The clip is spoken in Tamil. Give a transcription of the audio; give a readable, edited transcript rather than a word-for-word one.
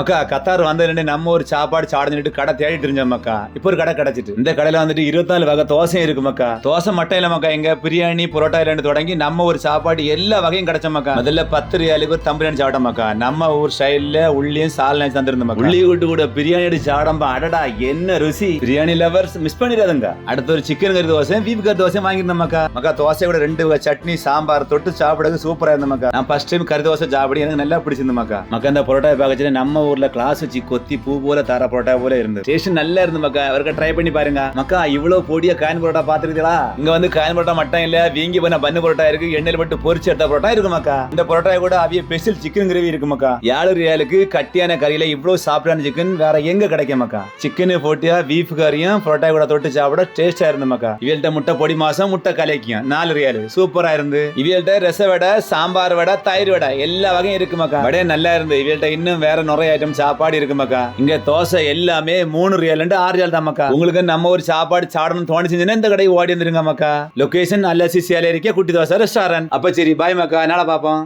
மக்கா கத்தார் வந்ததுன்னு நம்ம ஒரு சாப்பாடு சாடஞ்சிட்டு கடை தேடிட்டு இருந்தோம் மக்கா. இப்போ ஒரு கடை கிடைச்சிட்டு இந்த கடையில வந்துட்டு 24 வகை தோசை இருக்கு மக்கா. தோசை மட்டும் இல்ல மக்கா, எங்க பிரியாணி புரோட்டா இருந்து தொடங்கி நம்ம ஒரு சாப்பாடு எல்லா வகையும் கிடைச்ச மக்கா. முதல்ல 10 ரியாலுக்கு ஒரு தம்பிராணி சாப்பிட்டோம் மக்கா. நம்ம ஊர் ஸ்டைல்ல உள்ளியும் சால்னா தந்திருந்தோம் மக்கா. உள்ளி விட்டு கூட பிரியாணி அடி சாடம்பா, அடடா என்ன ருசி. பிரியாணி லவர்ஸ் மிஸ் பண்ணிடாதுங்க. அடுத்து ஒரு சிக்கன் கறி தோசை பீஃப் கறி தோசை வாங்கிருந்தோம் மக்கா. மக்கா தோசை கூட 2 வகை சட்னி சாம்பார் தொட்டு சாப்பிடறது சூப்பரா இருந்த மக்கா. நான் ஃபர்ஸ்ட் டைம் கறி தோசை சாப்பிடி எனக்கு நல்லா பிடிச்சிருந்த மக்கா. மக்கா இந்த புரோட்டா பாக்கச்சு நம்ம ஊர்ல கிளாஸ் வச்சு கொத்தி பூ போல தார புரோட்டா போல இருந்து டேஸ்ட் நல்லா இருந்து மக்கா. அவருக்கு ட்ரை பண்ணி பாருங்க மக்கா. இவ்வளவு பொடியா காயின் புரோட்டா பாத்துருக்கீங்களா? இங்க வந்து காயின் புரோட்டா மட்டும் இல்ல, வீங்கி பண்ண பன்னு புரோட்டா இருக்கு, எண்ணெயில போட்டு பொரிச்சு எடுத்த புரோட்டா இருக்கு மக்கா. இந்த புரோட்டா கூட அவிய ஸ்பெஷல் சிக்கன் கிரேவி இருக்கு மக்கா. 7 ரியாலுக்கு கட்டியான கறியில இவ்வளவு சாப்பிட்டான சிக்கன் வேற எங்க கிடைக்கும் மக்கா. சிக்கன் போட்டியா பீஃப் கறியும் புரோட்டா கூட தொட்டு சாப்பிட டேஸ்டா இருந்து மக்கா. இவள்கிட்ட முட்டை பொடி மாசம் முட்டை கலைக்கும் 4 ரியாலு சூப்பரா இருந்து. இவள்கிட்ட ரச வடை சாம்பார் வடை தயிர் வடை எல்லா வகையும் இருக்கு மக்கா. வடை நல்லா இருந்து. இவள்கிட்ட இன்னும் வேற நிறைய ஐட்டம் சாப்பாடு இருக்கு மக்கா. இங்க தோசை எல்லாமே 3 ரியால் 6 ரியால் தான் மக்கா. உங்களுக்கு நம்ம ஒரு சாப்பாடு சாடணும்னு தோணிச்சுன்னா இந்த கடை ஓடி வந்துருங்க மக்கா. லொகேஷன் அல்லசி சேலை இருக்க குட்டி தோசை ரெஸ்டாரண்ட். அப்ப சரி பாய் மக்கா, நாளை பாப்போம்.